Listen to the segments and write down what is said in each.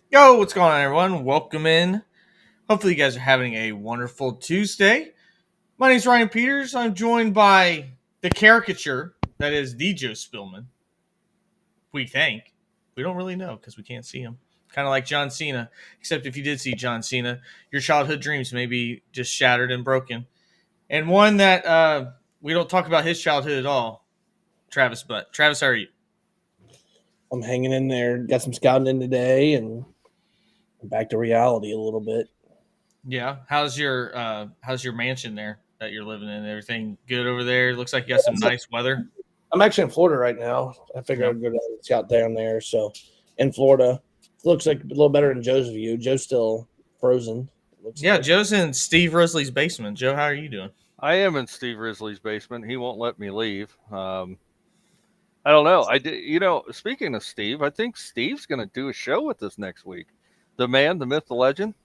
Yo, what's going on, everyone? Welcome in. Hopefully, you guys are having a wonderful Tuesday. My name is Ryan Peters. I'm joined by the caricature that is the Joe Spillman. We think. We don't really know because we can't see him. Kind of like John Cena, except if you did see John Cena, your childhood dreams may be just shattered and broken. And one that we don't talk about his childhood at all, Travis. But Travis, how are you? I'm hanging in there. Got some scouting in today, and back to reality a little bit. Yeah. How's your mansion there that you're living in? Everything good over there? Looks like you got some nice weather. I'm actually in Florida right now. I figured Yeah. I'd go down and scout down there. So, in Florida, looks like a little better than Joe's view. Joe's still frozen. Looks Yeah, like. Joe's in Steve Risley's basement. Joe, how are you doing? I am in Steve Risley's basement. He won't let me leave. I don't know. I did. Speaking of Steve, I think Steve's going to do a show with us next week. The man, the myth, the legend,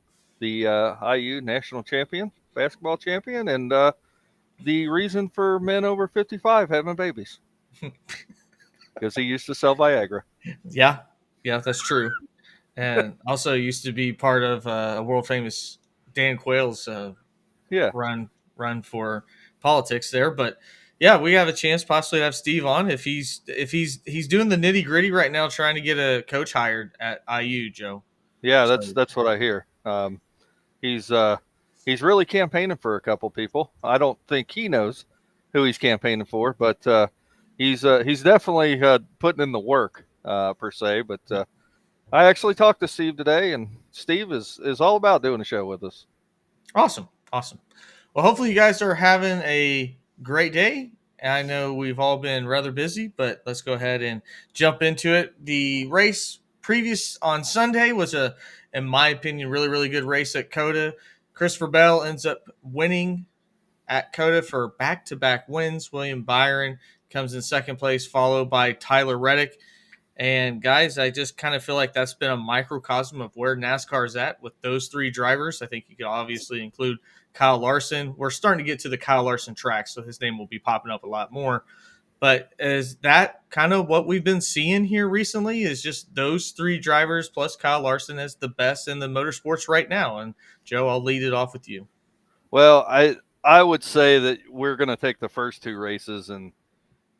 the IU national champion, basketball champion, and the reason for men over 55 having babies because he used to sell Viagra. Yeah, yeah, that's true. And also used to be part of a world famous Dan Quayle's Yeah, run for politics there. But yeah, we have a chance possibly to have Steve on if he's doing the nitty gritty right now, trying to get a coach hired at IU. Joe. yeah. So That's what I hear. He's he's really campaigning for a couple people. I don't think he knows who he's campaigning for, but he's definitely putting in the work per se. But I actually talked to Steve today, and Steve is all about doing a show with us. awesome, awesome. Well, hopefully you guys are having a great day. I know we've all been rather busy, but let's go ahead and jump into it. The race previous on Sunday was in my opinion, really, really good race at Coda. Christopher Bell ends up winning at Coda for back-to-back wins. William Byron comes in second place, followed by Tyler Reddick. And guys, I just kind of feel like that's been a microcosm of where NASCAR is at with those three drivers. I think you could obviously include Kyle Larson. We're starting to get to the Kyle Larson track, so his name will be popping up a lot more. But is that kind of what we've been seeing here recently? Is just those three drivers plus Kyle Larson as the best in the motorsports right now? And Joe, I'll lead it off with you. Well, I would say that we're going to take the first two races and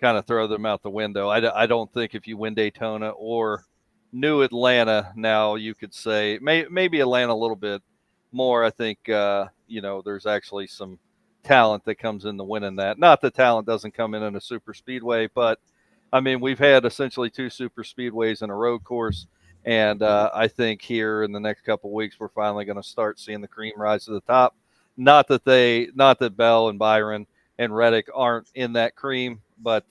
kind of throw them out the window. I don't think if you win Daytona or New Atlanta, now you could say maybe Atlanta a little bit more. I think there's actually some talent that comes into winning that. Not that talent doesn't come in a super speedway, but I mean we've had essentially two super speedways in a road course, and I think here in the next couple of weeks we're finally going to start seeing the cream rise to the top. Not that Bell and Byron and Reddick aren't in that cream, but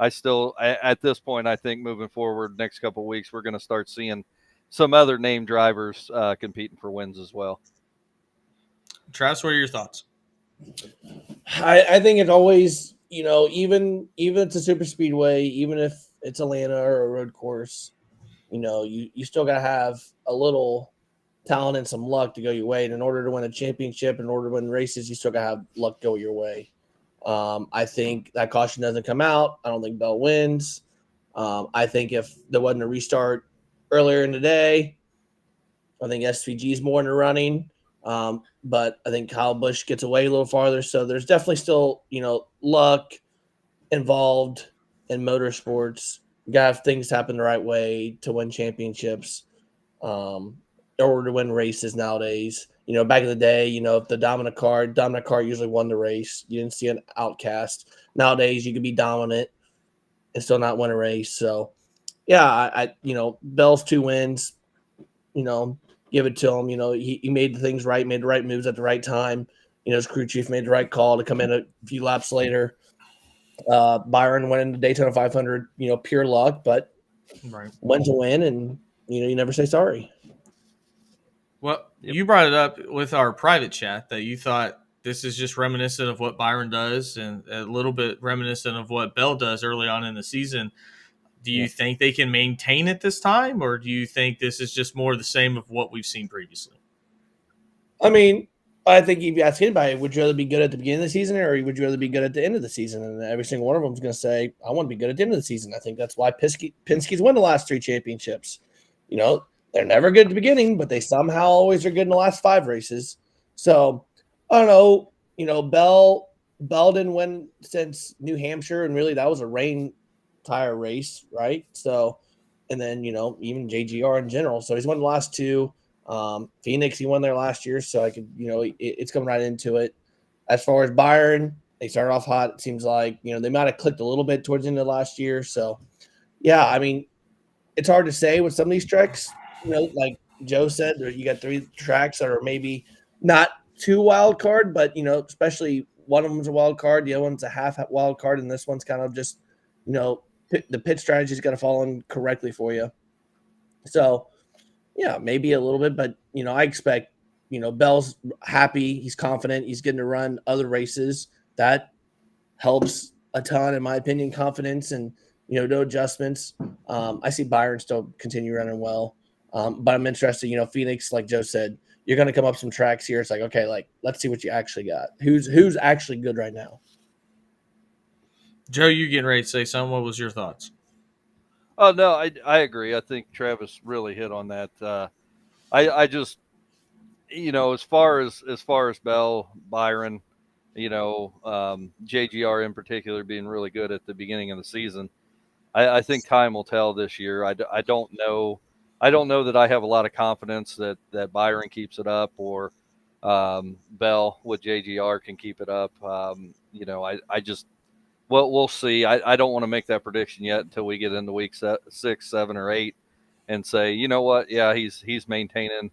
at this point, I think moving forward, next couple of weeks, we're going to start seeing some other name drivers competing for wins as well. Travis, what are your thoughts? I think it always, even if it's a super speedway, even if it's Atlanta or a road course, you still got to have a little talent and some luck to go your way. And in order to win a championship, in order to win races, you still got to have luck go your way. I think that caution doesn't come out. I don't think Bell wins. I think if there wasn't a restart earlier in the day, I think SVG is more in the running. But I think Kyle Busch gets away a little farther. So there's definitely still, luck involved in motorsports. You got to have things happen the right way to win championships or to win races nowadays. Back in the day, if the dominant car usually won the race. You didn't see an outcast. Nowadays, you could be dominant and still not win a race. So, yeah, Bell's two wins, give it to him. He made the things right, made the right moves at the right time. His crew chief made the right call to come in a few laps later. Byron went into Daytona 500, pure luck, but Right. went to win, and, you never say sorry. Well, Yep. you brought it up with our private chat that you thought this is just reminiscent of what Byron does and a little bit reminiscent of what Bell does early on in the season. Do you think they can maintain it this time, or do you think this is just more the same of what we've seen previously? I mean, I think if you ask anybody, would you rather be good at the beginning of the season or would you rather be good at the end of the season? And every single one of them is going to say, I want to be good at the end of the season. I think that's why Penske's won the last three championships. They're never good at the beginning, but they somehow always are good in the last 5 races. So I don't know. Bell didn't win since New Hampshire, and really that was a rain tire race, right? So, and then even JGR in general. So he's won the last 2. Phoenix, he won there last year, so I could it's coming right into it. As far as Byron, they started off hot. It seems like they might have clicked a little bit towards the end of last year. So yeah, I mean it's hard to say with some of these tracks. Like Joe said, you got 3 tracks that are maybe not too wild card, but especially one of them's a wild card, the other one's a half wild card, and this one's kind of just the pit strategy's got to fall in correctly for you. So yeah, maybe a little bit, but I expect Bell's happy, he's confident, he's getting to run other races. That helps a ton, in my opinion, confidence and no adjustments. I see Byron still continue running well, but I'm interested. Phoenix, like Joe said, you're going to come up some tracks here. It's like, okay, like let's see what you actually got. Who's actually good right now? Joe, you getting ready to say something? What was your thoughts? Oh no, I agree. I think Travis really hit on that. I just as far as Bell, Byron, JGR in particular being really good at the beginning of the season. I think time will tell this year. I don't know. I don't know that I have a lot of confidence that Byron keeps it up or Bell with JGR can keep it up. I just we'll see. I don't want to make that prediction yet until we get into week 6, 7, or 8 and say, you know what? Yeah, he's maintaining.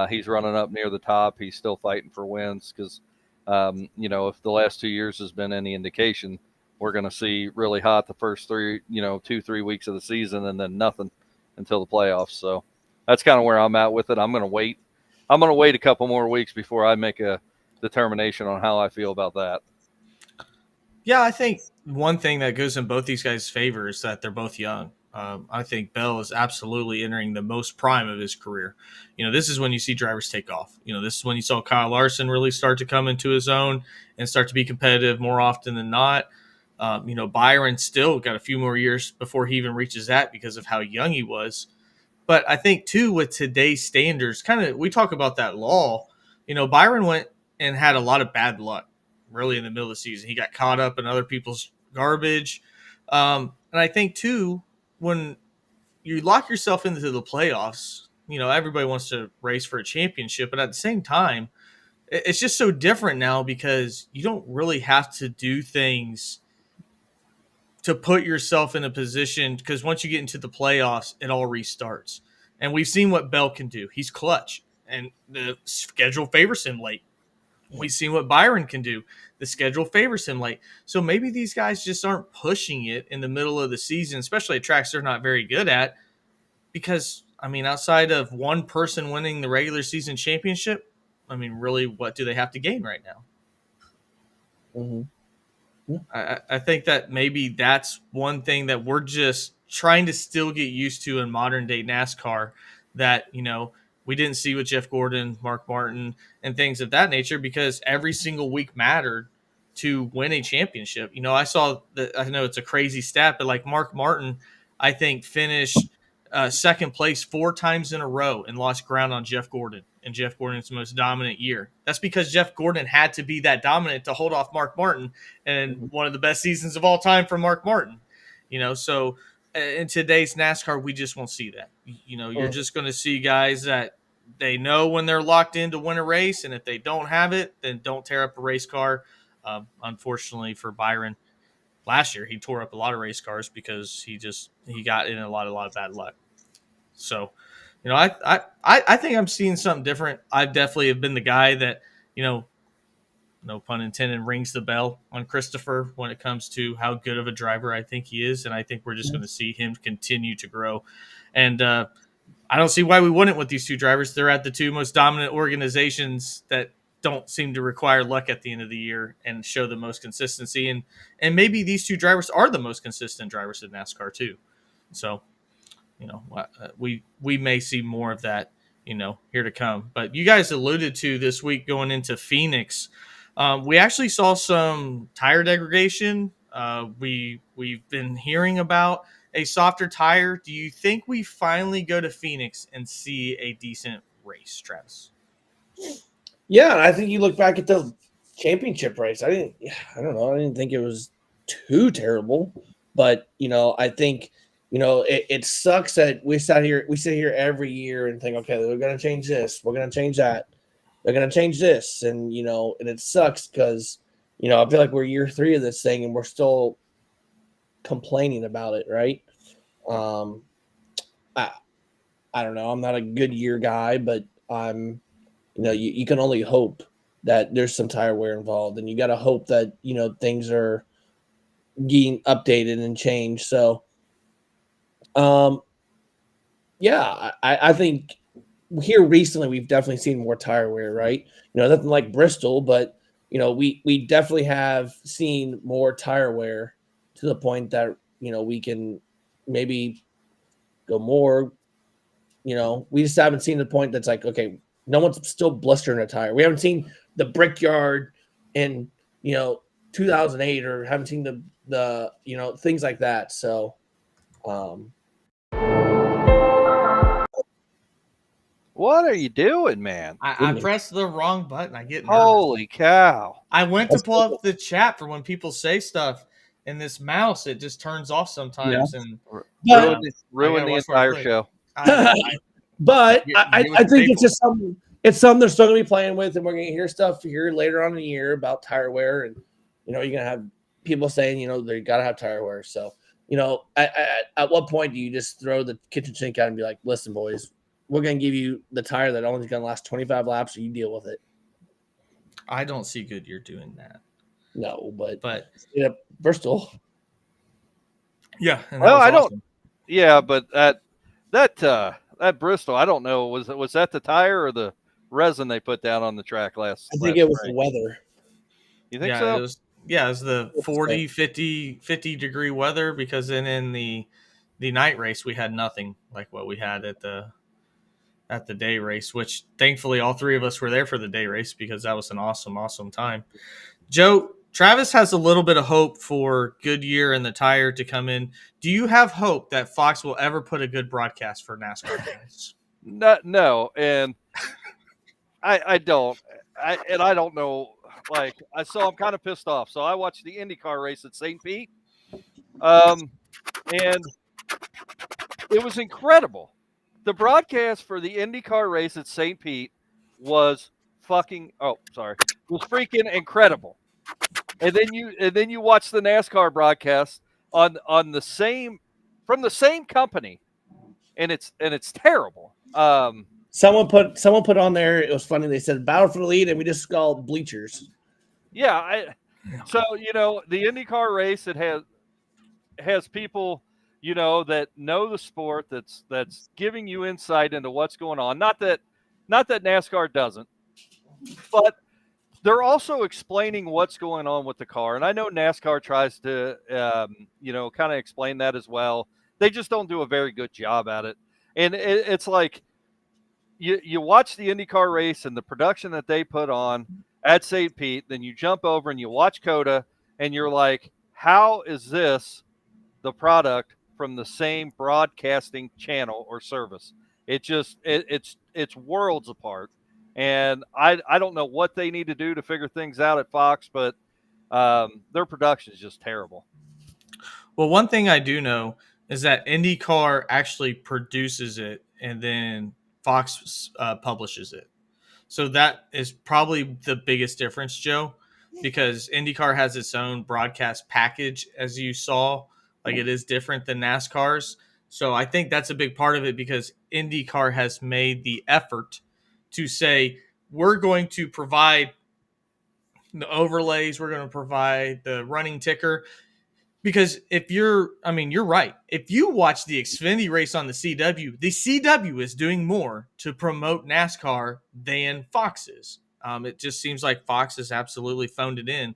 He's running up near the top. He's still fighting for wins because, if the last 2 years has been any indication, we're going to see really hot the first 2-3 weeks of the season and then nothing until the playoffs. So that's kind of where I'm at with it. I'm going to wait. I'm going to wait a couple more weeks before I make a determination on how I feel about that. Yeah, I think one thing that goes in both these guys' favor is that they're both young. I think Bell is absolutely entering the most prime of his career. This is when you see drivers take off. This is when you saw Kyle Larson really start to come into his own and start to be competitive more often than not. Byron still got a few more years before he even reaches that because of how young he was. But I think, too, with today's standards, we talk about that law. Byron went and had a lot of bad luck really in the middle of the season. He got caught up in other people's garbage. And I think, too, when you lock yourself into the playoffs, everybody wants to race for a championship. But at the same time, it's just so different now because you don't really have to do things to put yourself in a position because once you get into the playoffs, it all restarts. And we've seen what Bell can do. He's clutch, and the schedule favors him late. We've seen what Byron can do. The schedule favors him late. So maybe these guys just aren't pushing it in the middle of the season, especially at tracks they're not very good at. Because, outside of one person winning the regular season championship, really, what do they have to gain right now? Mm-hmm. I think that maybe that's one thing that we're just trying to still get used to in modern day NASCAR that, we didn't see with Jeff Gordon, Mark Martin, and things of that nature because every single week mattered to win a championship. I know it's a crazy stat, but like Mark Martin, I think finished second place 4 times in a row and lost ground on Jeff Gordon in Jeff Gordon's most dominant year. That's because Jeff Gordon had to be that dominant to hold off Mark Martin and one of the best seasons of all time for Mark Martin. So in today's NASCAR, we just won't see that. You're just going to see guys that they know when they're locked in to win a race, and if they don't have it, then don't tear up a race car. Unfortunately for Byron, last year he tore up a lot of race cars because he got in a lot of bad luck. So, I think I'm seeing something different. I definitely have been the guy that, no pun intended, rings the bell on Christopher when it comes to how good of a driver I think he is, and I think we're just going to see him continue to grow. And I don't see why we wouldn't with these two drivers. They're at the 2 most dominant organizations that don't seem to require luck at the end of the year and show the most consistency. And maybe these 2 drivers are the most consistent drivers in NASCAR too. So, we may see more of that, here to come. But you guys alluded to this week going into Phoenix. We actually saw some tire degradation. We've been hearing about a softer tire, do you think we finally go to Phoenix and see a decent race, Travis? Yeah, and I think you look back at the championship race. I don't know. I didn't think it was too terrible, but I think it sucks that we sit here every year and think, okay, we're gonna change this, we're gonna change that, they're gonna change this, and and it sucks because I feel like we're year 3 of this thing and we're still complaining about it, right? Um, I I don't know. I'm not a good year guy, but I'm you can only hope that there's some tire wear involved, and you got to hope that things are getting updated and changed. So, um, yeah, I think here recently we've definitely seen more tire wear, right? Nothing like Bristol, but we definitely have seen more tire wear to the point that we can maybe go more. We just haven't seen the point that's like, okay, no one's still blistering a tire. We haven't seen the Brickyard in 2008, or haven't seen the things like that. So, um, What are you doing, man? I pressed the wrong button. I get nervous. Holy cow! I went to pull up the chat for when people say stuff, and this mouse, it just turns off sometimes. Yeah. And Ruin the entire show. But I think it's just just something they're still gonna be playing with, and we're gonna hear stuff here later on in the year about tire wear, and you're gonna have people saying they gotta have tire wear. So at what point do you just throw the kitchen sink out and be like, listen, boys, we're gonna give you the tire that only gonna last 25 laps, so you deal with it. I don't see Goodyear doing that. No, but Bristol. Yeah. And Well, I awesome. don't. Yeah, but that Bristol, I don't know. Was that the tire or the resin they put down on the track last? I think it was the weather. You think yeah, so? It was the 40, 50 degree weather, because then in the night race we had nothing like what we had at the day race, which thankfully all 3 of us were there for the day race, because that was an awesome time. Joe, Travis has a little bit of hope for Goodyear and the tire to come in. Do you have hope that Fox will ever put a good broadcast for NASCAR fans? No, and I don't. I don't know. Like, I'm kind of pissed off. So I watched the IndyCar race at St. Pete, and it was incredible. The broadcast for the IndyCar race at St. Pete was was freaking incredible. And then you watch the NASCAR broadcast on the same from the same company, and it's terrible. Someone put on there. It was funny. They said battle for the lead, and we just called bleachers. Yeah, so the IndyCar race, it has people that know the sport, that's giving you insight into what's going on. Not that NASCAR doesn't, but they're also explaining what's going on with the car. And I know NASCAR tries to, kind of explain that as well. They just don't do a very good job at it. And it's like you watch the IndyCar race and the production that they put on at St. Pete, then you jump over and you watch COTA, and you're like, how is this the product from the same broadcasting channel or service? It's worlds apart. And I don't know what they need to do to figure things out at Fox, but their production is just terrible. Well, one thing I do know is that IndyCar actually produces it, and then Fox publishes it. So that is probably the biggest difference, Joe, because IndyCar has its own broadcast package, as you saw. Like, it is different than NASCAR's. So I think that's a big part of it, because IndyCar has made the effort to say, we're going to provide the overlays, we're going to provide the running ticker. Because you're right. If you watch the Xfinity race on the CW is doing more to promote NASCAR than Fox is. It just seems like Fox has absolutely phoned it in.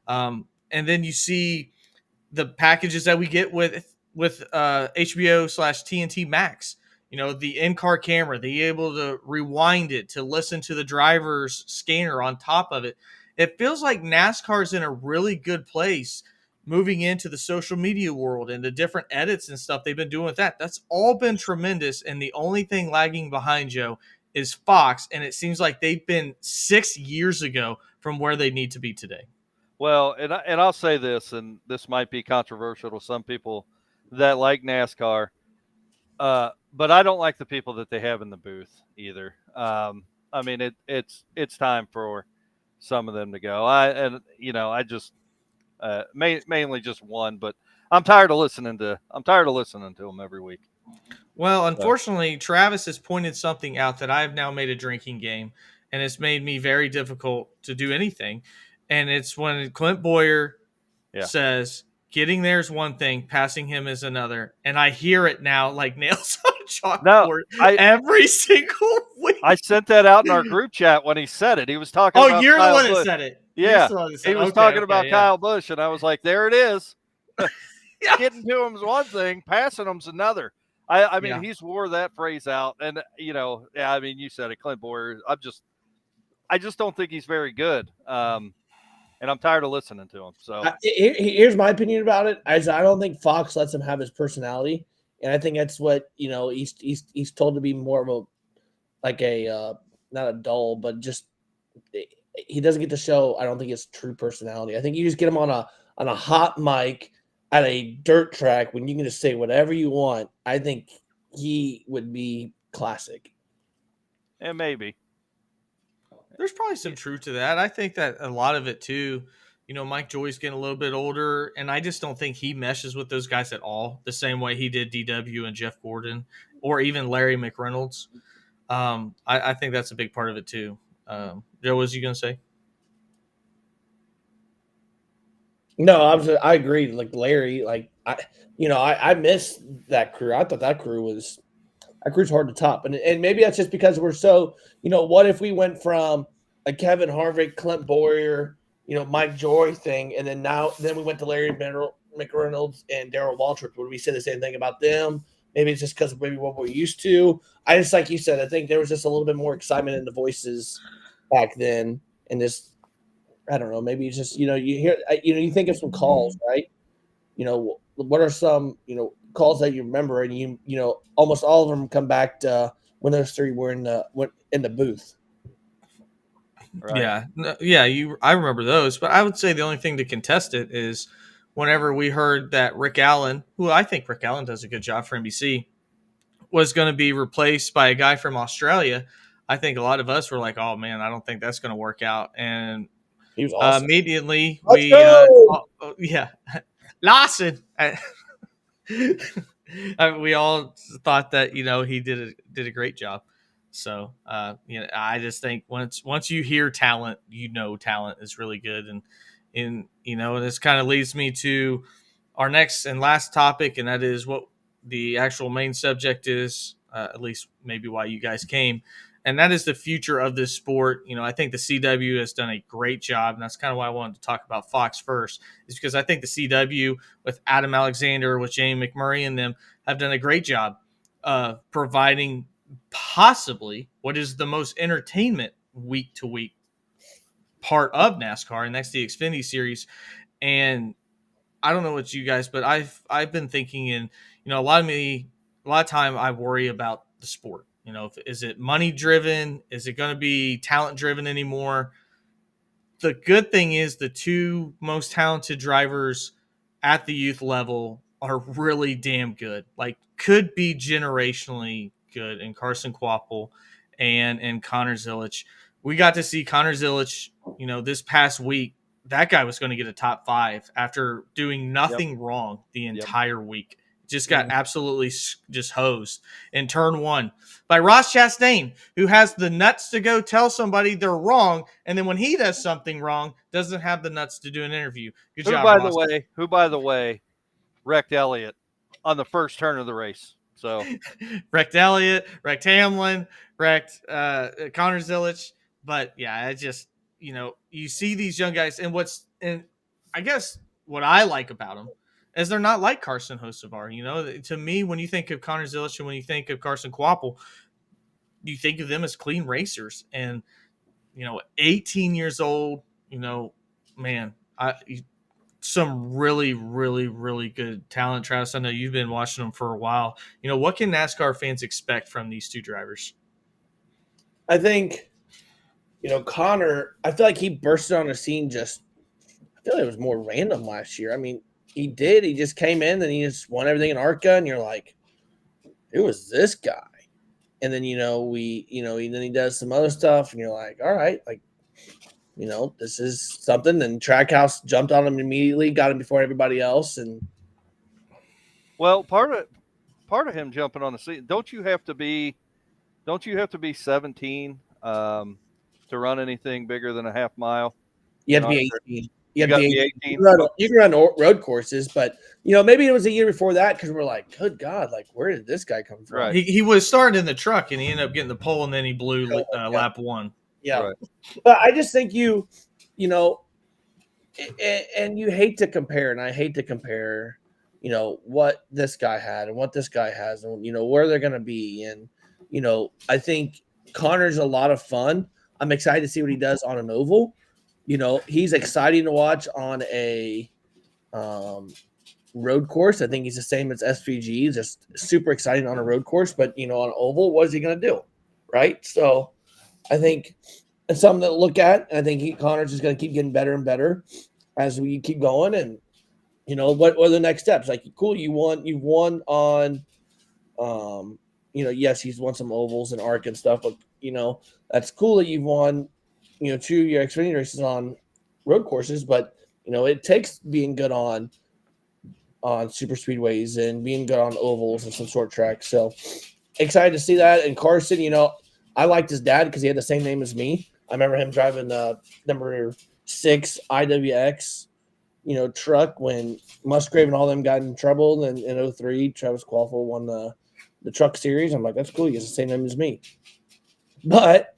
And then you see the packages that we get with HBO/TNT Max. The in-car camera, they able to rewind it to listen to the driver's scanner on top of it. It feels like NASCAR's in a really good place, moving into the social media world and the different edits and stuff they've been doing with that. That's all been tremendous. And the only thing lagging behind, Joe, is Fox. And it seems like they've been 6 years ago from where they need to be today. Well, and I'll say this, and this might be controversial to some people that like NASCAR, but I don't like the people that they have in the booth either. I mean, it's time for some of them to go. I just mainly just one, but I'm tired of listening to them every week. Well, So, unfortunately, Travis has pointed something out that I have now made a drinking game, and it's made me very difficult to do anything. And it's when Clint Boyer yeah. says, getting there is one thing, passing him is another. And I hear it now like nails on a No, chalkboard I every single week. I sent that out in our group chat when he said it. He was talking Oh, about you're the Kyle one that Busch. said it. You're Yeah, the one that said he it. was Okay, talking about yeah. Kyle Busch, and I was like, there it is. Yeah. Getting to him's one thing, passing him's another. I mean, Yeah. he's wore that phrase out, and yeah. I mean, you said it, Clint Boyer. I just don't think he's very good, and I'm tired of listening to him. So Here's my opinion about it. I don't think Fox lets him have his personality, and I think that's what he's told to be more of a like a not a dull, but just he doesn't get to show. I don't think his true personality. I think you just get him on a hot mic at a dirt track when you can just say whatever you want. I think he would be classic. and maybe. There's probably some truth to that. I think that a lot of it too, Mike Joy's getting a little bit older, and I just don't think he meshes with those guys at all the same way he did DW and Jeff Gordon or even Larry McReynolds. I think that's a big part of it too. Joe, what was you going to say? No, I agree. Like Larry, I miss that crew. I thought that crew's hard to top, and maybe that's just because we're so. What if we went from a Kevin Harvick, Clint Boyer, Mike Joy thing, and then we went to Larry McReynolds and Darrell Waltrip? Would we say the same thing about them? Maybe it's just because maybe what we're used to. I just like you said. I think there was just a little bit more excitement in the voices back then, and just I don't know. Maybe it's just you hear you think of some calls, right? What are some calls that you remember, and almost all of them come back to when those three were in the booth. Right. Yeah, I remember those, but I would say the only thing to contest it is whenever we heard that Rick Allen, who I think Rick Allen does a good job for NBC, was going to be replaced by a guy from Australia. I think a lot of us were like, "Oh man, I don't think that's going to work out." And he was awesome. Immediately Let's we, go! Lawson. We all thought that he did a great job. So I just think once you hear talent, talent is really good, and this kind of leads me to our next and last topic, and that is what the actual main subject is, at least maybe why you guys came, and that is the future of this sport. I think the CW has done a great job, and that's kind of why I wanted to talk about Fox first, is because I think the CW with Adam Alexander, with Jamie McMurray and them have done a great job providing possibly what is the most entertainment week to week part of NASCAR, and that's the Xfinity series. And I don't know what you guys, but I've been thinking, and a lot of time I worry about the sport. Is it money driven? Is it going to be talent driven anymore? The good thing is the two most talented drivers at the youth level are really damn good. Like, could be generationally good in Carson Kvapil and Connor Zilisch. We got to see Connor Zilisch, this past week. That guy was going to get a top 5 after doing nothing wrong the entire week. Just got absolutely just hosed in turn 1 by Ross Chastain, who has the nuts to go tell somebody they're wrong, and then when he does something wrong, doesn't have the nuts to do an interview. Good job, Ross. Who by the way, wrecked Elliott on the first turn of the race. So wrecked Elliott, wrecked Hamlin, wrecked Connor Zilisch. But yeah, I just you see these young guys, and I guess what I like about them is they're not like Carson Hocevar. To me, when you think of Connor Zilisch and when you think of Carson Kvapil, you think of them as clean racers. And 18 years old, man, some really, really, really good talent, Travis. I know you've been watching them for a while. What can NASCAR fans expect from these two drivers? I think, Connor, I feel like he bursted on the scene I feel like it was more random last year. I mean, he did. He just came in and he just won everything in ARCA, and you're like, who is this guy? And then, then he does some other stuff, and you're like, all right, like, this is something. And Trackhouse jumped on him immediately, got him before everybody else. And Well, part of him jumping on the scene, don't you have to be 17 to run anything bigger than a half mile? you have to Not be sure. 18. You Have to got to be be 18. 18. You can run road courses, but maybe it was a year before that because we're like, good God, like where did this guy come from? Right. He was starting in the truck and he ended up getting the pole and then he blew Yeah. lap one. Yeah, Right. but I just think you know, and you hate to compare, and I hate to compare, what this guy had and what this guy has, and where they're gonna be, and I think Connor's a lot of fun. I'm excited to see what he does on an oval. He's exciting to watch on a road course. I think he's the same as SVG, just super exciting on a road course. But on oval, what is he going to do? Right. So I think it's something to look at. And I think Connor's just going to keep getting better and better as we keep going. And what are the next steps? Like, cool, you've won on, yes, he's won some ovals and ARC and stuff, but that's cool that you've won, 2 of your Xfinity races on road courses. But it takes being good on super speedways and being good on ovals and some short tracks. So excited to see that. And Carson, I liked his dad because he had the same name as me. I remember him driving the number 6 IWX, truck when Musgrave and all them got in trouble. And in 03, Travis Quaffle won the truck series. I'm like, that's cool. He has the same name as me. But,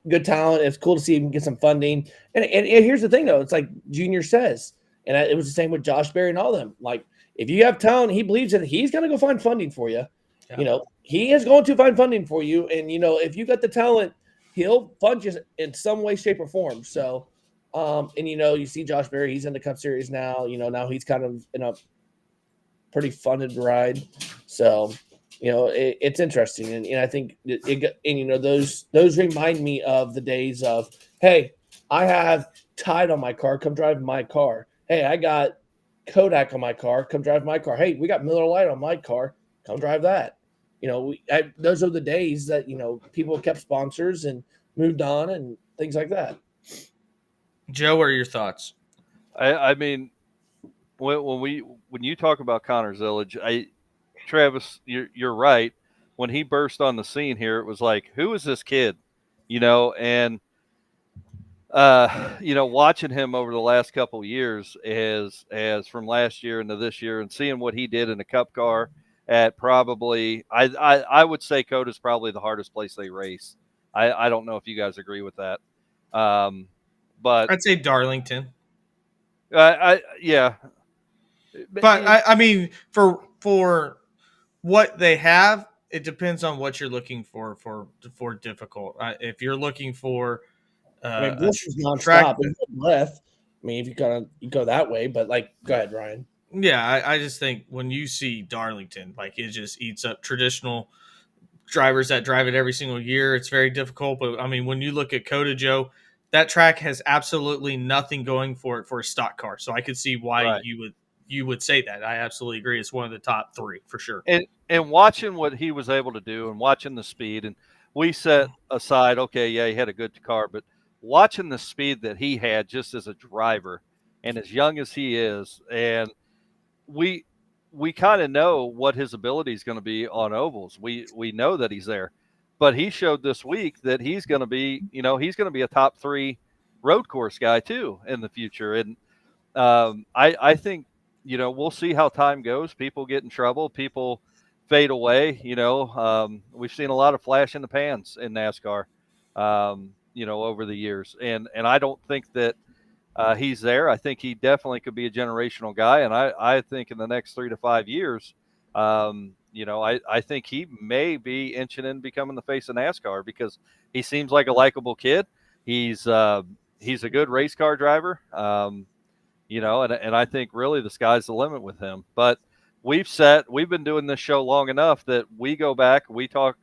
good talent. It's cool to see him get some funding. And here's the thing, though. It's like Junior says, and it was the same with Josh Berry and all of them. Like, if you have talent, he believes that he's going to go find funding for you. Yeah. He is going to find funding for you. And, if you got the talent, he'll fund you in some way, shape, or form. So, and, you see Josh Berry, he's in the Cup Series now. Now he's kind of in a pretty funded ride. So, it's interesting. And I think those remind me of the days of, hey, I have Tide on my car, come drive my car. Hey, I got Kodak on my car, come drive my car. Hey, we got Miller Lite on my car, come drive that. Those are the days that, people kept sponsors and moved on and things like that. Joe, what are your thoughts? I mean, when you talk about Connor Zillage, Travis, you're right. When he burst on the scene here, it was like, who is this kid? And watching him over the last couple of years as from last year into this year and seeing what he did in a cup car at probably, I would say Coda's probably the hardest place they race. I don't know if you guys agree with that. But I'd say Darlington. Yeah. But I mean, for what they have, it depends on what you're looking for difficult. If you're looking for Bush is nonstop. Left. I mean, if you go that way, but go ahead, Ryan. Yeah, I just think when you see Darlington, it just eats up traditional drivers that drive it every single year. It's very difficult. But I mean, when you look at Coda, Joe, that track has absolutely nothing going for it for a stock car. So I could see why Right. you would say that. I absolutely agree. It's one of the top 3 for sure. And watching what he was able to do and watching the speed, and we set aside, okay, yeah, he had a good car, but watching the speed that he had just as a driver and as young as he is, and we kind of know what his ability is going to be on ovals. We know that he's there, but he showed this week that he's going to be, he's going to be a top 3 road course guy too in the future. And I think, we'll see how time goes. People get in trouble. People fade away. We've seen a lot of flash in the pans in NASCAR, over the years. And I don't think that he's there. I think he definitely could be a generational guy. And I think in the next 3 to 5 years, I think he may be inching in becoming the face of NASCAR because he seems like a likable kid. He's a good race car driver. and I think really the sky's the limit with him. But we've been doing this show long enough that we go back, we've talked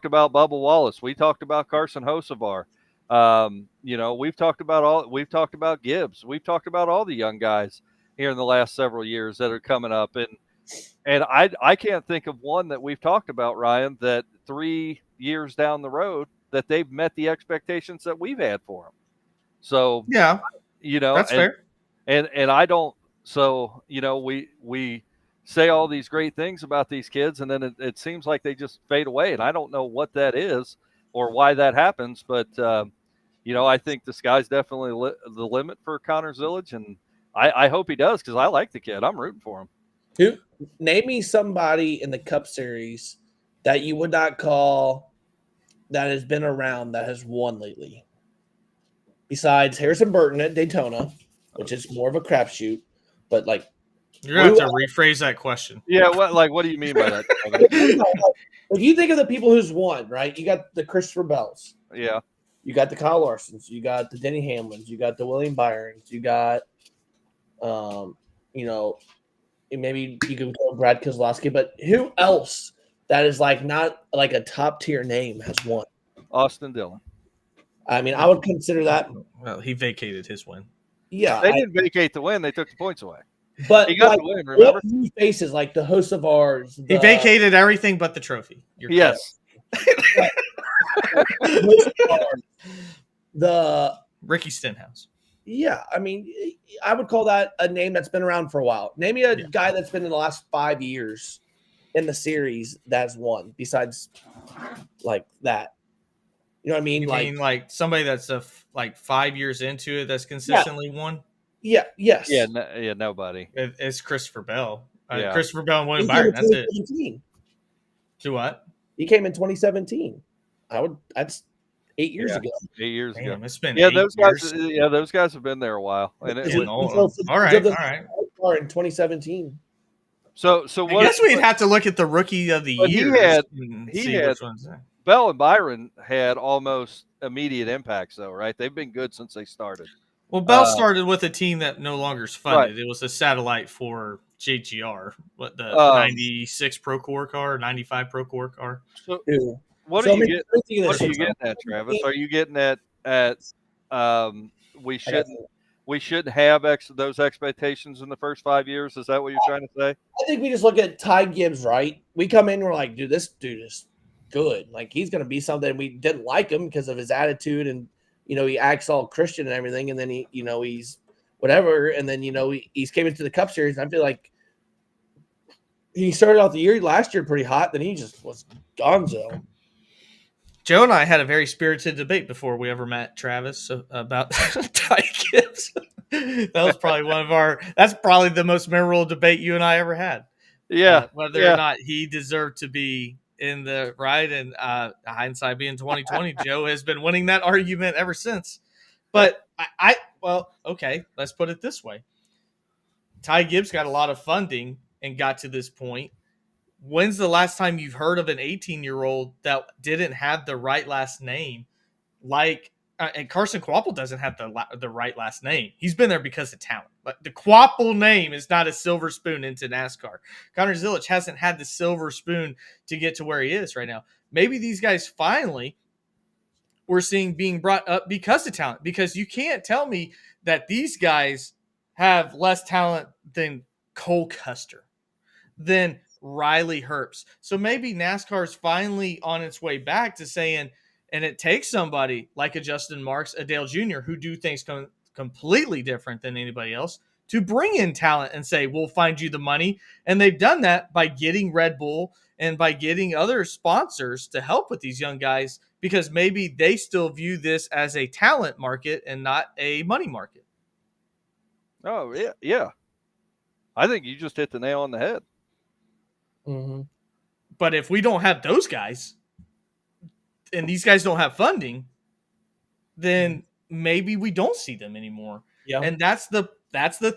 about Bubba Wallace, we talked about Carson Hocevar, we've talked about Gibbs, we've talked about all the young guys here in the last several years that are coming up, and I can't think of one that we've talked about, Ryan, that 3 years down the road that they've met the expectations that we've had for them. So Yeah, that's fair. and I don't. So we say all these great things about these kids, and then it seems like they just fade away, and I don't know what that is or why that happens. But I think the sky's definitely the limit for Connor Zillage, and I hope he does, because I like the kid. I'm rooting for him. Name me somebody in the Cup Series that you would not call that has been around that has won lately, besides Harrison Burton at Daytona, which is more of a crapshoot. But like, you're gonna have to rephrase that question. Yeah, what do you mean by that? If you think of the people who's won, right? You got the Christopher Bells. Yeah. You got the Kyle Larsons. You got the Denny Hamlins. You got the William Byrons. You got, maybe you can call Brad Keselowski, but who else that is like not like a top tier name has won? Austin Dillon. I mean, I would consider that. Well, he vacated his win. Yeah, they didn't vacate the win; they took the points away. But he got like, the win. Remember, new faces like the Hocevars. He vacated everything but the trophy. Yes. The Ricky Stenhouse. Yeah, I mean, I would call that a name that's been around for a while. Name me a guy that's been in the last 5 years in the series that's won, besides like that. You know what I mean? You like, mean like somebody that's 5 years into it that's consistently won? Yeah. Yes. Yeah. Nobody. It's Christopher Bell. Yeah. Christopher Bell and William Byron. That's it. To what? He came in 2017. That's 8 years ago. 8 years ago. It's been those years. guys. Yeah, those guys have been there a while. And all right. In 2017. So what? I guess we'd have to look at the rookie of the year. He had Bell and Byron had almost immediate impacts, though, right? They've been good since they started. Well, Bell started with a team that no longer is funded. Right. It was a satellite for JGR, the 96 Procore car, 95 Procore car. So, what are you getting at, Travis? Are you getting at we shouldn't have those expectations in the first 5 years? Is that what you're trying to say? I think we just look at Ty Gibbs, right? We come in and we're like, dude, this dude is good. Like, he's going to be something. We didn't like him because of his attitude, and he acts all Christian and everything, and then he's whatever, and then he's came into the Cup Series, and I feel like he started out the year last year pretty hot, then he just was gonzo. Joe and I had a very spirited debate before we ever met, Travis, about Ty Gibbs. That was probably that's probably the most memorable debate you and I ever had. Yeah. Whether or not he deserved to be in the ride, and hindsight being 2020, Joe has been winning that argument ever since. But okay, let's put it this way. Ty Gibbs got a lot of funding and got to this point. When's the last time you've heard of an 18-year-old that didn't have the right last name? And Carson Kvapil doesn't have the right last name. He's been there because of talent. But the Kvapil name is not a silver spoon into NASCAR. Connor Zillage hasn't had the silver spoon to get to where he is right now. Maybe these guys finally we're seeing being brought up because of talent. Because you can't tell me that these guys have less talent than Cole Custer, than Riley Herbst. So maybe NASCAR is finally on its way back to saying, and it takes somebody like a Justin Marks, a Dale Jr., who do things completely different than anybody else, to bring in talent and say, we'll find you the money. And they've done that by getting Red Bull and by getting other sponsors to help with these young guys, because maybe they still view this as a talent market and not a money market. Oh, yeah. I think you just hit the nail on the head. Mm-hmm. But if we don't have those guys, and these guys don't have funding, then maybe we don't see them anymore. Yeah. And that's the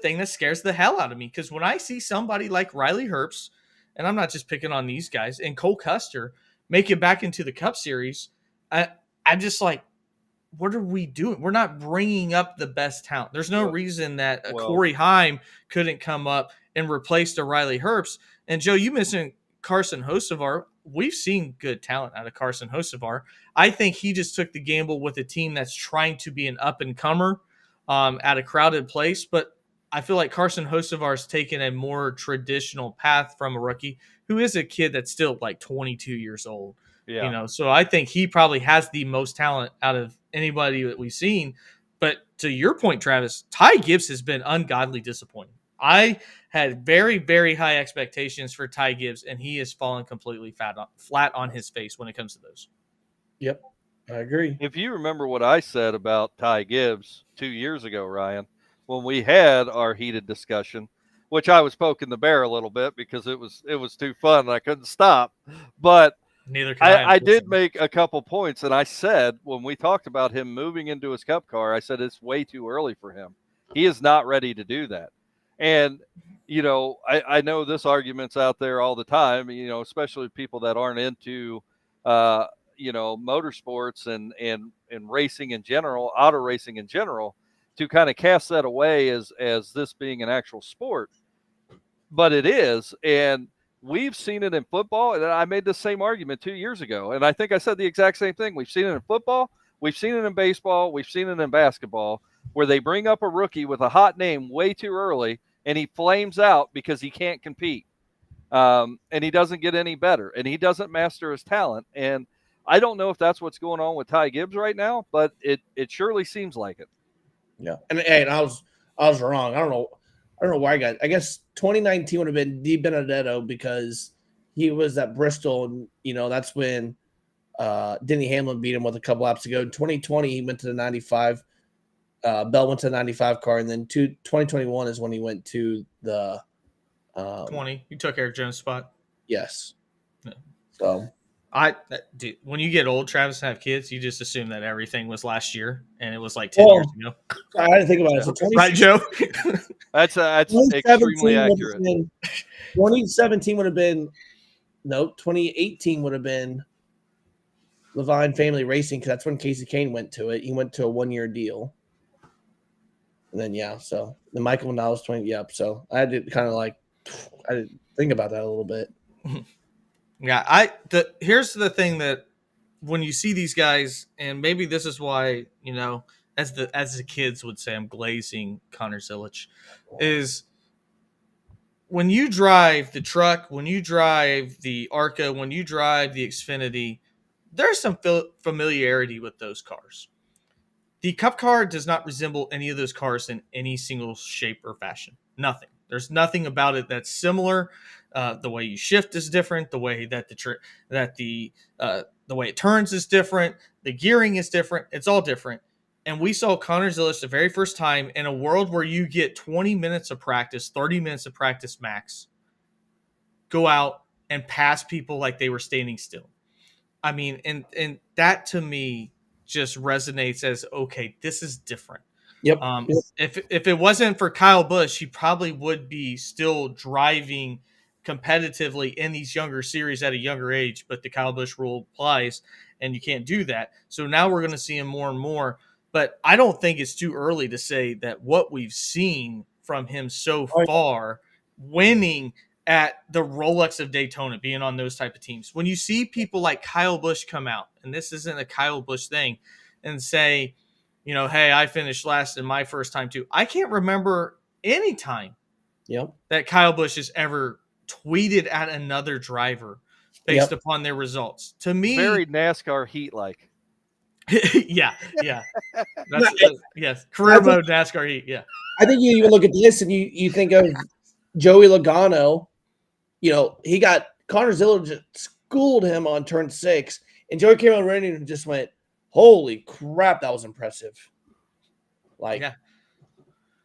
thing that scares the hell out of me. Because when I see somebody like Riley Herbst, and I'm not just picking on these guys, and Cole Custer make it back into the Cup Series, I'm just like, what are we doing? We're not bringing up the best talent. There's no reason that a Well, Corey Heim couldn't come up and replace a Riley Herbst. And Joe, you mentioned Carson Hocevar. We've seen good talent out of Carson Hocevar. I think he just took the gamble with a team that's trying to be an up and comer at a crowded place. But I feel like Carson Hocevar's taken a more traditional path from a rookie who is a kid that's still like 22 years old. yeah. So I think he probably has the most talent out of anybody that we've seen. But to your point, Travis, Ty Gibbs has been ungodly disappointing. I had very, very high expectations for Ty Gibbs, and he has fallen completely flat on his face when it comes to those. Yep, I agree. If you remember what I said about Ty Gibbs 2 years ago, Ryan, when we had our heated discussion, which I was poking the bear a little bit because it was too fun and I couldn't stop. But Neither can I. I did make a couple points, and I said when we talked about him moving into his cup car, I said it's way too early for him. He is not ready to do that. And I know this argument's out there all the time. Especially people that aren't into motorsports and racing in general, auto racing in general, to kind of cast that away as this being an actual sport. But it is, and we've seen it in football, and I made the same argument 2 years ago, and I think I said the exact same thing. We've seen it in football, we've seen it in baseball, we've seen it in basketball, where they bring up a rookie with a hot name way too early, and he flames out because he can't compete, and he doesn't get any better, and he doesn't master his talent. And I don't know if that's what's going on with Ty Gibbs right now, but it surely seems like it. Yeah, and I was wrong. I don't know why I guess 2019 would have been Di Benedetto because he was at Bristol, and that's when Denny Hamlin beat him with a couple laps ago. In 2020, he went to the 95. Bell went to the 95 car, and then 2021 is when he went to the 20. You took Eric Jones' spot. Yes. Yeah. So dude, when you get old, Travis, and have kids, you just assume that everything was last year and it was like 10 years ago. I didn't think about it. So Right, Joe? That's extremely accurate. 2017 would have been 2018 would have been Levine Family Racing because that's when Casey Kane went to it. He went to a 1-year deal. And then, so the Michael now was 20. Yep. So I did kind of I didn't think about that a little bit. Yeah. Here's the thing that when you see these guys, and maybe this is why, as the kids would say, I'm glazing Connor Zilich, is when you drive the truck, when you drive the Arca, when you drive the Xfinity, there's some familiarity with those cars. The Cup car does not resemble any of those cars in any single shape or fashion. Nothing. There's nothing about it that's similar. The way you shift is different. The way that the way it turns is different. The gearing is different. It's all different. And we saw Connor Zilich the very first time in a world where you get 20 minutes of practice, 30 minutes of practice max, go out and pass people like they were standing still. I mean, and that to me just resonates as, okay, this is different. Yep. If it wasn't for Kyle Busch, he probably would be still driving competitively in these younger series at a younger age, but the Kyle Busch rule applies and you can't do that. So now we're going to see him more and more, but I don't think it's too early to say that what we've seen from him so far, winning at the Rolex of Daytona, being on those type of teams, when you see people like Kyle Busch come out, and this isn't a Kyle Busch thing, and say, hey, I finished last in my first time too. I can't remember any time that Kyle Busch has ever tweeted at another driver based upon their results. To me, very NASCAR heat like. yeah. Yes, career mode NASCAR heat. Yeah, I think you even look at this and you think of Joey Logano. He got Connor Zilich schooled him on turn 6, and Joey came out running and just went, "Holy crap, that was impressive!"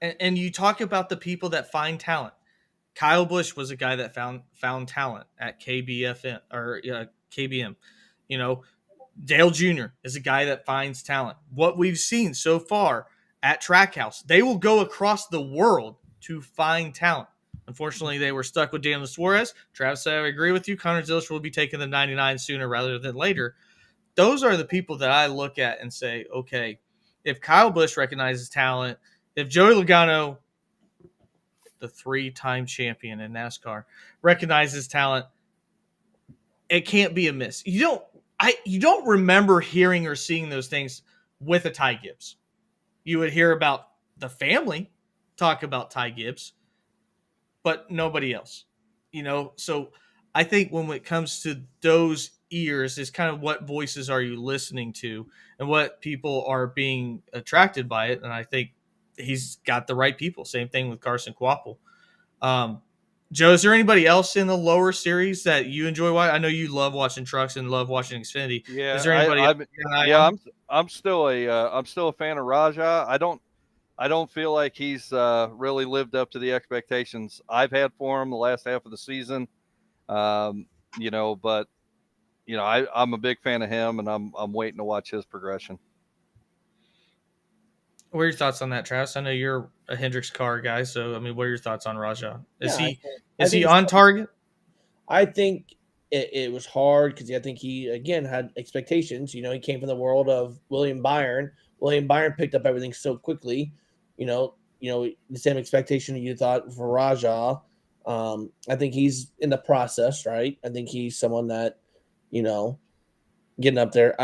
And you talk about the people that find talent. Kyle Busch was a guy that found talent at KBFM or KBM. Dale Jr. is a guy that finds talent. What we've seen so far at Trackhouse, they will go across the world to find talent. Unfortunately, they were stuck with Daniel Suarez. Travis, I agree with you. Connor Zilich will be taking the 99 sooner rather than later. those are the people that I look at and say, okay, if Kyle Busch recognizes talent, if Joey Logano, the 3-time champion in NASCAR, recognizes talent, it can't be a miss. You don't remember hearing or seeing those things with a Ty Gibbs. You would hear about the family talk about Ty Gibbs, but nobody else. So I think when it comes to those ears, is kind of what voices are you listening to and what people are being attracted by it. And I think he's got the right people. Same thing with Carson Quapple. Joe, is there anybody else in the lower series that you enjoy watching? I know you love watching trucks and love watching Xfinity. Yeah, Is there anybody else you got an eye on? I'm still a fan of Raja. I don't feel like he's really lived up to the expectations I've had for him the last half of the season. But I'm a big fan of him, and I'm waiting to watch his progression. What are your thoughts on that, Travis? I know you're a Hendricks car guy, so I mean, what are your thoughts on Raja? Is Yeah, he I is he think on target? I think it was hard because I think he again had expectations. He came from the world of William Byron. William Byron picked up everything so quickly. The same expectation you thought for Raja. I think he's in the process, right? I think he's someone that, getting up there.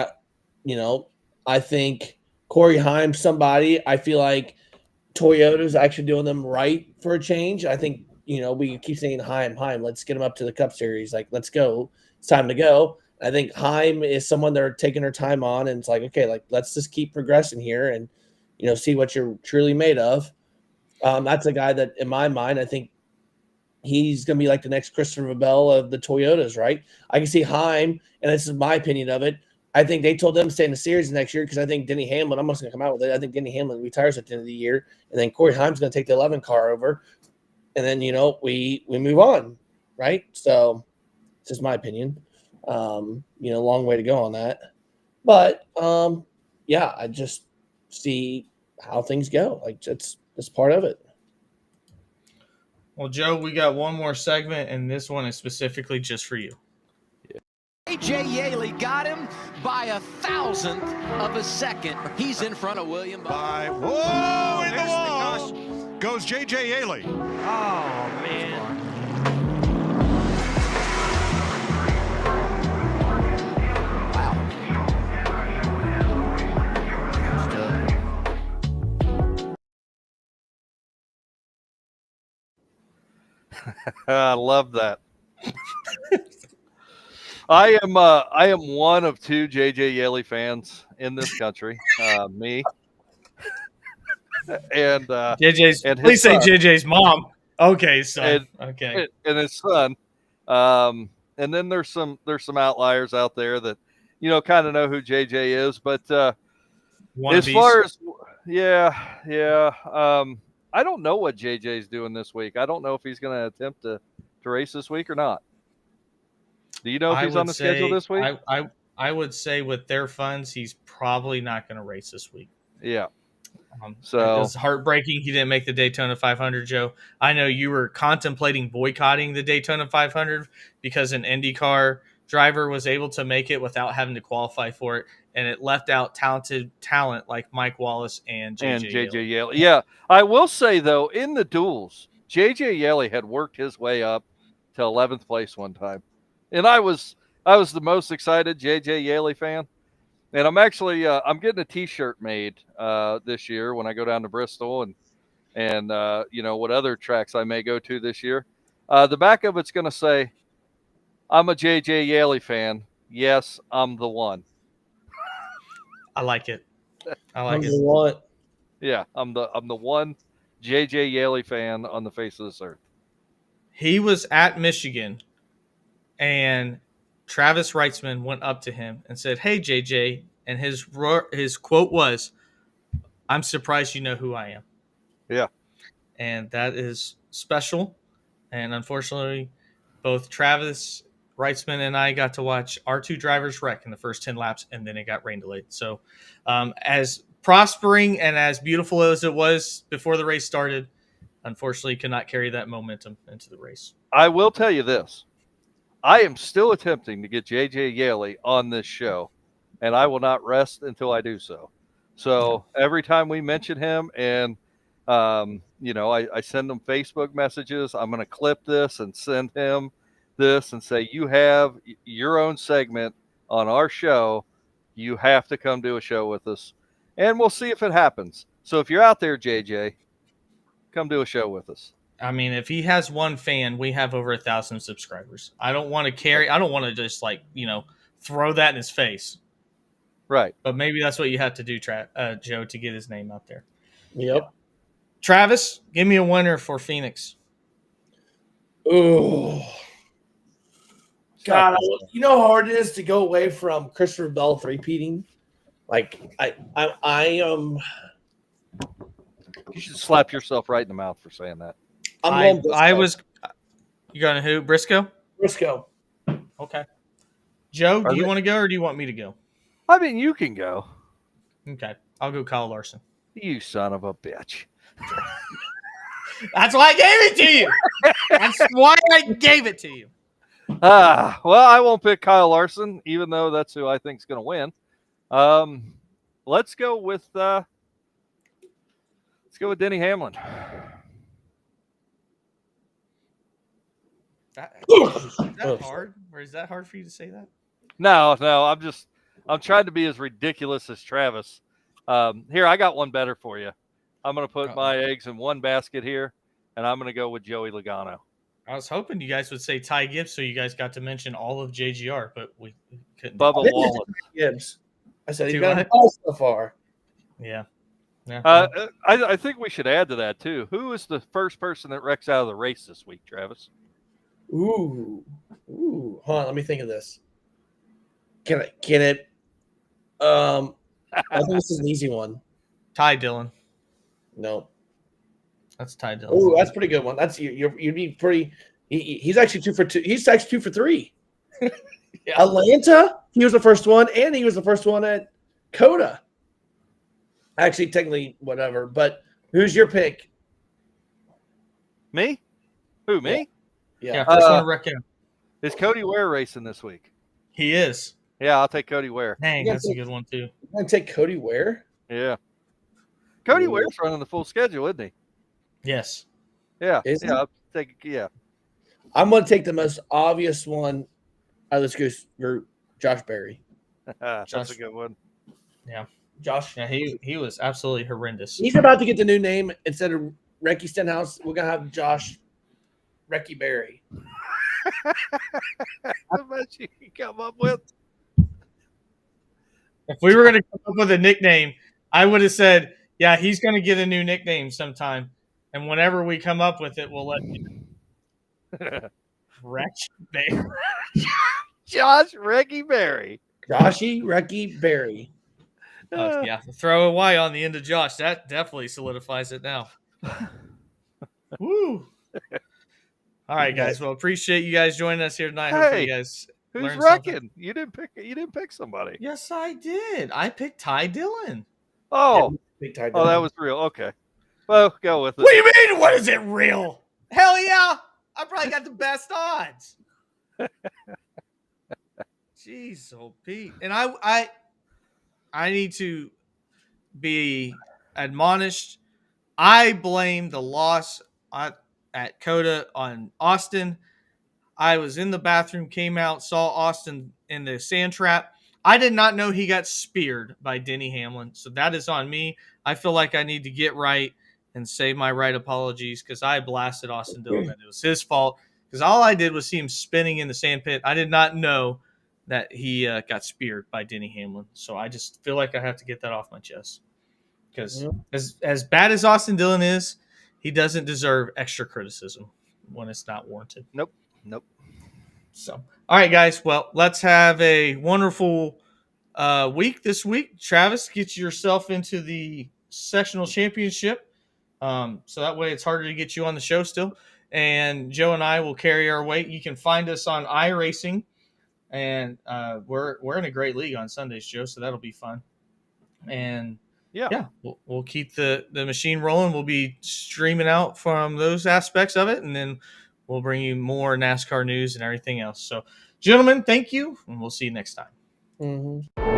I think Corey Haim, somebody. I feel like Toyota's actually doing them right for a change. I think, we keep saying Heim. Let's get him up to the Cup Series. Like, let's go. It's time to go. I think Heim is someone they're taking their time on, and it's like, okay, like let's just keep progressing here and see what you're truly made of. That's a guy that, in my mind, I think he's going to be like the next Christopher Bell of the Toyotas, right? I can see Heim, and this is my opinion of it. I think they told them to stay in the series next year because I think Denny Hamlin, I'm just going to come out with it. I think Denny Hamlin retires at the end of the year, and then Corey Haim's going to take the 11 car over, and then we move on, right? So it's just my opinion. Long way to go on that, but yeah, I just see how things go. Like that's part of it. Well, Joe, we got one more segment, and this one is specifically just for you. AJ Yaley got him by 1,000th of a second. He's in front of William By whoa, in the wall goes JJ Yaley. Oh, man. I love that. I am one of two JJ Yeley fans in this country. Me and JJ's. and Please say son. JJ's mom. Okay, son. Okay. And his son. And then there's some outliers out there that kind of know who JJ is, but as far as I don't know what JJ's doing this week. I don't know if he's going to attempt to race this week or not. Do you know if he's on the schedule this week? I would say with their funds, he's probably not going to race this week. Yeah. So it's heartbreaking he didn't make the Daytona 500, Joe. I know you were contemplating boycotting the Daytona 500 because an IndyCar driver was able to make it without having to qualify for it, and it left out talent like Mike Wallace and JJ Yeley. Yeah, I will say though, in the duels, JJ Yeley had worked his way up to 11th place one time, and I was the most excited JJ Yeley fan. And I'm actually I'm getting a T-shirt made this year when I go down to Bristol and what other tracks I may go to this year. The back of it's going to say, "I'm a JJ Yeley fan. Yes, I'm the one." I like it. I like it. What? Yeah, I'm the one JJ Yeley fan on the face of this earth. He was at Michigan, and Travis Reitzman went up to him and said, "Hey, JJ," and his quote was, "I'm surprised you know who I am." Yeah. And that is special. And unfortunately, both Travis Reitzman and I got to watch our two drivers wreck in the first 10 laps, and then it got rain delayed. So as prospering and as beautiful as it was before the race started, unfortunately could not carry that momentum into the race. I will tell you this. I am still attempting to get JJ Yeley on this show and I will not rest until I do so. So every time we mention him, and I send him Facebook messages, I'm going to clip this and send him this and say, you have your own segment on our show. You have to come do a show with us, and we'll see if it happens. So if you're out there, JJ, come do a show with us. I mean, if he has one fan, we have over 1,000 subscribers. I don't want to just throw that in his face. Right. But maybe that's what you have to do, Joe, to get his name out there. Yep. Yeah. Travis, give me a winner for Phoenix. Ooh. God, you know how hard it is to go away from Christopher Bell repeating. Like I You should slap yourself right in the mouth for saying that. I'm going You going to who? Briscoe? Briscoe. Okay. Joe, do you want to go or do you want me to go? I mean, you can go. Okay. I'll go Kyle Larson. You son of a bitch. That's why I gave it to you. That's why I gave it to you. Well, I won't pick Kyle Larson, even though that's who I think is going to win. Let's go with Denny Hamlin. Is that hard? Or is that hard for you to say that? No, I'm trying to be as ridiculous as Travis. Here, I got one better for you. I'm going to put my eggs in one basket here, and I'm going to go with Joey Logano. I was hoping you guys would say Ty Gibbs so you guys got to mention all of JGR, but we couldn't. Bubba Wallace. Gibbs. I said he's Do got all so far. Yeah. I think we should add to that, too. Who is the first person that wrecks out of the race this week, Travis? Ooh. Hold on, let me think of this. Can it? I think this is an easy one. Ty Dillon. No. That's Ty Dillon. Oh, that's a pretty good one. That's you'd be pretty. He's actually 2 for 2. He's actually 2 for 3. Yeah. Atlanta, he was the first one, and he was the first one at Coda. Actually, technically, whatever. But who's your pick? Me? Who, me? Yeah. First one to wreck out. Is Cody Ware racing this week? He is. Yeah, I'll take Cody Ware. Dang, that's a good one too. You want to take Cody Ware? Yeah. Cody Ware's running the full schedule, isn't he? Yes. Yeah. Is he? I'll take. Yeah. I'm going to take the most obvious one out of this goose group, Josh Berry. That's a good one. Yeah. Josh. Yeah, he was absolutely horrendous. He's about to get the new name. Instead of Recky Stenhouse, we're going to have Josh Recky Berry. How much you can come up with? If we were going to come up with a nickname, I would have said, yeah, he's going to get a new nickname sometime. And whenever we come up with it, we'll let you know. Recky Berry. Josh Recky Berry. Joshy Recky Berry. Yeah, throw a Y on the end of Josh. That definitely solidifies it now. Woo! All right, guys. Well, appreciate you guys joining us here tonight. Hopefully, you guys who's learned wrecking? something. You didn't pick somebody. Yes, I did. I picked Ty Dillon. Oh, Big time. that was real. Okay, well, go with it. What do you mean? What is it real? Hell yeah! I probably got the best odds. Jeez, old Pete. And I need to be admonished. I blame the loss at Coda on Austin. I was in the bathroom, came out, saw Austin in the sand trap. I did not know he got speared by Denny Hamlin, so that is on me. I feel like I need to get right and say my right apologies because I blasted Austin Dillon and it was his fault because all I did was see him spinning in the sand pit. I did not know that he got speared by Denny Hamlin, so I just feel like I have to get that off my chest because as bad as Austin Dillon is, he doesn't deserve extra criticism when it's not warranted. Nope. So, all right, guys. Well, let's have a wonderful week this week. Travis, get yourself into the sectional championship. So that way it's harder to get you on the show still. And Joe and I will carry our weight. You can find us on iRacing. And we're in a great league on Sundays, Joe, so that'll be fun. And yeah, we'll keep the machine rolling. We'll be streaming out from those aspects of it, and then we'll bring you more NASCAR news and everything else. So, gentlemen, thank you, and we'll see you next time. Mm-hmm.